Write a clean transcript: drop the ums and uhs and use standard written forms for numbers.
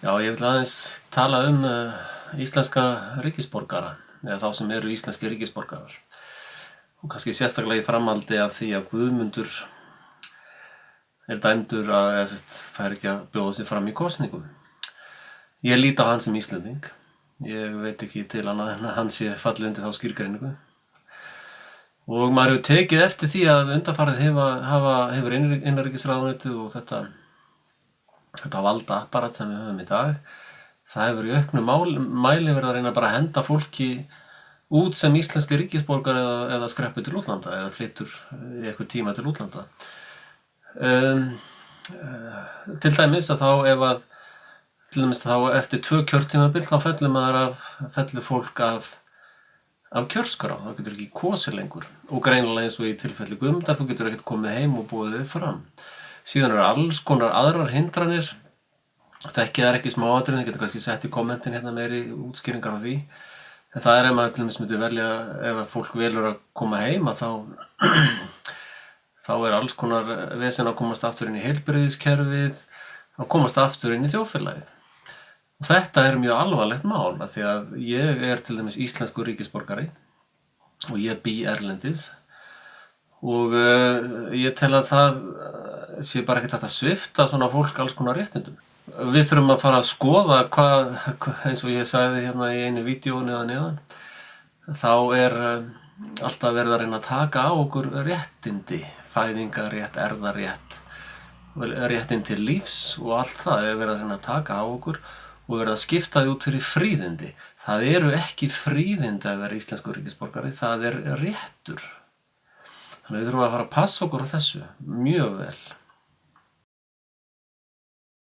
Já, ég vil aðeins tala íslenska ríkisborgara, eða þá sem eru íslenski ríkisborgarar. Og kannski sérstaklega í framhaldi af því að Guðmundur er dæmdur eða fær ekki að bjóða sig fram í kosningum. Ég lít á hann sem Íslending. Ég veit ekki til annað en að hann sé fallið undir þá skilgreiningu. Og maður hefur tekið eftir því að undanfarið hefur innanríkisráðuneytið og þetta valda apparat sem við höfum í dag, það hefur í auknum mæli verið að reyna bara að henda fólki út sem íslenski ríkisborgar eða skreppi til útlanda eða flytur í eitthvað tíma til útlanda. Til dæmis þá eftir 2 kjörtímabil þá fellur fólk af kjörskrá, það getur ekki kosið lengur og greinilega eins og í tilfelli Guðmundar, þú getur ekkert komið heim og búið þig fram. Síðan eru alls konar aðrar hindranir, þekkið þær ekki smáatriði, þið getur kannski sett í kommentin hérna meiri útskýringar á því. En það ef maður til dæmis myndi velja, ef fólk velur að koma heim, þá alls konar vesen að komast aftur inn í heilbrigðiskerfið, að komast aftur inn í þjóðfélagið. Og þetta er mjög alvarlegt mál, af því að ég er til dæmis íslenskur ríkisborgari og ég bý erlendis og ég tel að það sé bara ekkert hægt að svipta svona fólk alls konar réttindum. Við þurfum að fara að skoða eins og ég sagði hérna í einu vídeóinu eða neðan, þá er alltaf verið að reyna að taka á okkur réttindi, fæðingarrétt, erfðarétt, réttinn til lífs og allt það er verið að reyna að taka á okkur og verið að skipta því út fyrir fríðindi. Það eru ekki fríðindi að vera íslenskur ríkisborgari, það er réttur. Þannig við þurfum að fara að passa okkur á þessu mjög vel.